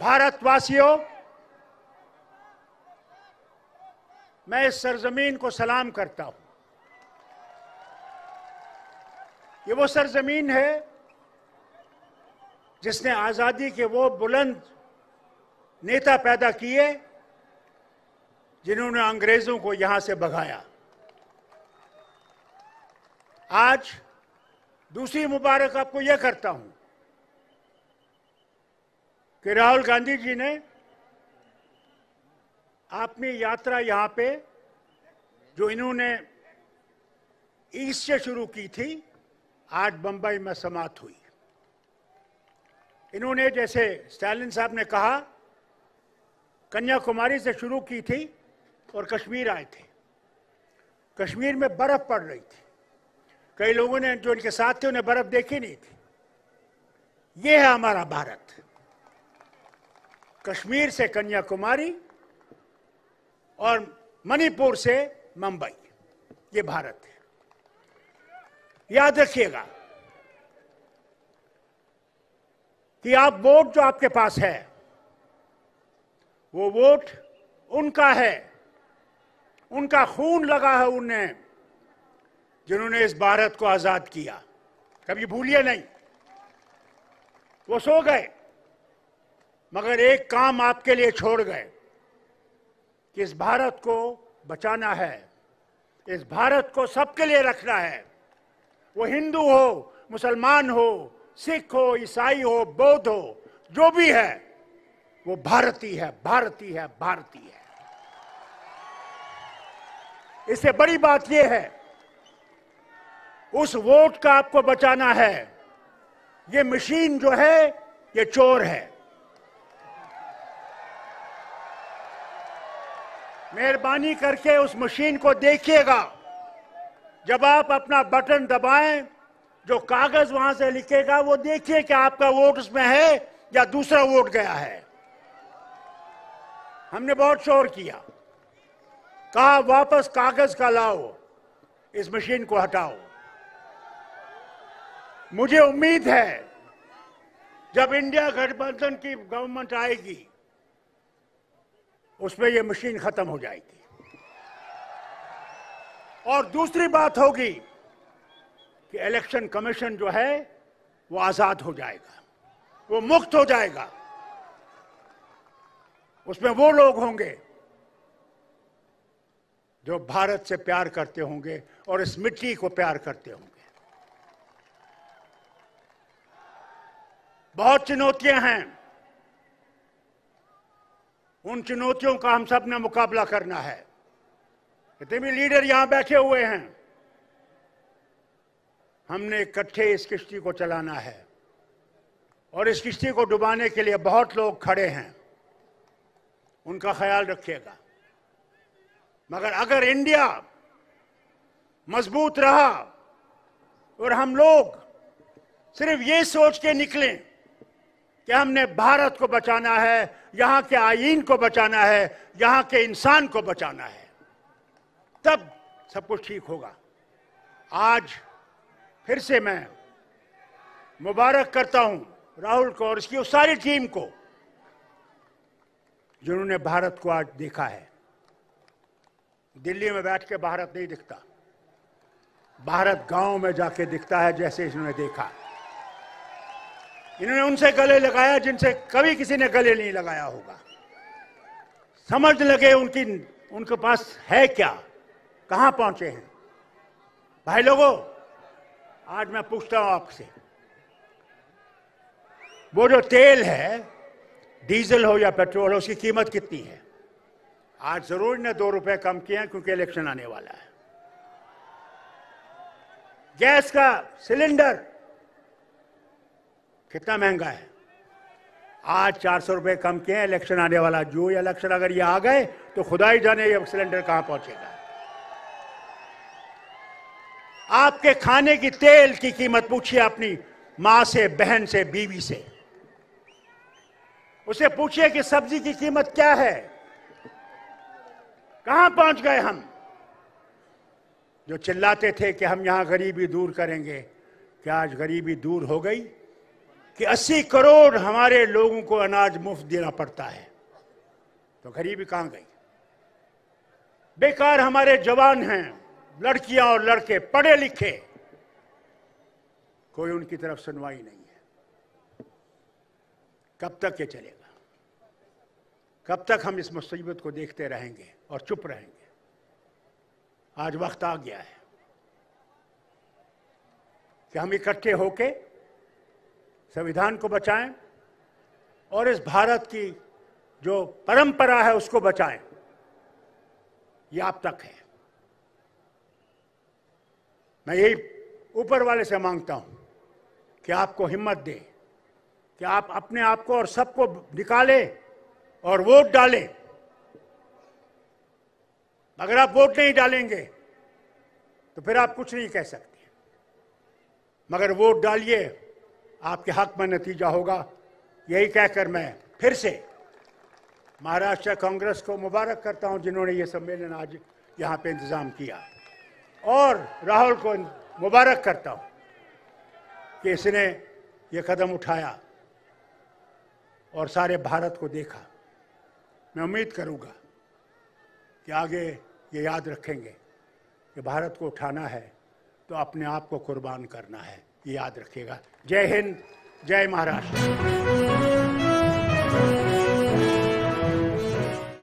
भारतवासियों, मैं इस सरजमीन को सलाम करता हूं। ये वो सरजमीन है जिसने आजादी के वो बुलंद नेता पैदा किए जिन्होंने अंग्रेजों को यहां से भगाया। आज दूसरी मुबारक आपको यह करता हूं कि राहुल गांधी जी ने अपनी यात्रा यहां पे जो इन्होंने ईस्ट से शुरू की थी, आज बंबई में समाप्त हुई। इन्होंने, जैसे स्टालिन साहब ने कहा, कन्याकुमारी से शुरू की थी और कश्मीर आए थे। कश्मीर में बर्फ पड़ रही थी, कई लोगों ने जो इनके साथ थे उन्हें बर्फ देखी नहीं थी। ये है हमारा भारत, कश्मीर से कन्याकुमारी और मणिपुर से मुंबई, ये भारत है। याद रखिएगा कि आप वोट जो आपके पास है, वो वोट उनका है, उनका खून लगा है उन्हें जिन्होंने इस भारत को आजाद किया। कभी भूलिए नहीं, वो सो गए मगर एक काम आपके लिए छोड़ गए कि इस भारत को बचाना है, इस भारत को सबके लिए रखना है। वो हिंदू हो, मुसलमान हो, सिख हो, ईसाई हो, बौद्ध हो, जो भी है वो भारतीय है, भारतीय है, भारतीय है। इससे बड़ी बात यह है, उस वोट का आपको बचाना है। ये मशीन जो है ये चोर है। मेहरबानी करके उस मशीन को देखिएगा। जब आप अपना बटन दबाएं, जो कागज वहां से लिखेगा वो देखिए कि आपका वोट उसमें है या दूसरा वोट गया है। हमने बहुत शोर किया, कहा वापस कागज का लाओ, इस मशीन को हटाओ। मुझे उम्मीद है जब इंडिया गठबंधन की गवर्नमेंट आएगी उसमें यह मशीन खत्म हो जाएगी। और दूसरी बात होगी कि इलेक्शन कमीशन जो है वो आजाद हो जाएगा, वो मुक्त हो जाएगा। उसमें वो लोग होंगे जो भारत से प्यार करते होंगे और इस मिट्टी को प्यार करते होंगे। बहुत चुनौतियां हैं, उन चुनौतियों का हम सब ने मुकाबला करना है। जितने भी लीडर यहां बैठे हुए हैं, हमने इकट्ठे इस किश्ती को चलाना है और इस किश्ती को डुबाने के लिए बहुत लोग खड़े हैं, उनका ख्याल रखिएगा। मगर अगर इंडिया मजबूत रहा और हम लोग सिर्फ ये सोच के निकलें कि हमने भारत को बचाना है, यहां के आईन को बचाना है, यहां के इंसान को बचाना है, तब सब कुछ ठीक होगा। आज फिर से मैं मुबारक करता हूं राहुल को और उसकी उस सारी टीम को जिन्होंने भारत को आज देखा है। दिल्ली में बैठ के भारत नहीं दिखता, भारत गांव में जाके दिखता है, जैसे इन्होंने देखा। इन्होंने उनसे गले लगाया जिनसे कभी किसी ने गले नहीं लगाया होगा। समझ लगे उनके पास है क्या, कहां पहुंचे हैं। भाई लोगों, आज मैं पूछता हूं आपसे, वो जो तेल है, डीजल हो या पेट्रोल हो, उसकी कीमत कितनी है? आज जरूर ने 2 रुपए कम किए हैं क्योंकि इलेक्शन आने वाला है। गैस का सिलेंडर कितना महंगा है? आज 400 रुपए कम किए हैं, इलेक्शन आने वाला। जो इलेक्शन अगर ये आ गए तो खुदा ही जाने ये सिलेंडर कहां पहुंचेगा। आपके खाने की तेल की कीमत पूछिए अपनी मां से, बहन से, बीवी से। उसे पूछिए कि सब्जी की कीमत क्या है, कहां पहुंच गए हम। जो चिल्लाते थे कि हम यहां गरीबी दूर करेंगे, क्या आज गरीबी दूर हो गई? कि 80 करोड़ हमारे लोगों को अनाज मुफ्त देना पड़ता है, तो गरीबी कहां गई? बेकार हमारे जवान हैं, लड़कियां और लड़के पढ़े लिखे, कोई उनकी तरफ सुनवाई नहीं है। कब तक ये चलेगा? कब तक हम इस मुसीबत को देखते रहेंगे और चुप रहेंगे? आज वक्त आ गया है कि हम इकट्ठे होके संविधान को बचाएं और इस भारत की जो परंपरा है उसको बचाएं। ये आप तक है। मैं यही ऊपर वाले से मांगता हूं कि आपको हिम्मत दे कि आप अपने आप को और सबको निकालें और वोट डालें। अगर आप वोट नहीं डालेंगे तो फिर आप कुछ नहीं कह सकते, मगर वोट डालिए, आपके हक में नतीजा होगा। यही कहकर मैं फिर से महाराष्ट्र कांग्रेस को मुबारक करता हूं जिन्होंने ये सम्मेलन आज यहां पे इंतजाम किया, और राहुल को मुबारक करता हूं कि इसने ये कदम उठाया और सारे भारत को देखा। मैं उम्मीद करूंगा कि आगे ये याद रखेंगे कि भारत को उठाना है तो अपने आप को कुर्बान करना है। ये याद रखिएगा। जय हिंद, जय महाराष्ट्र।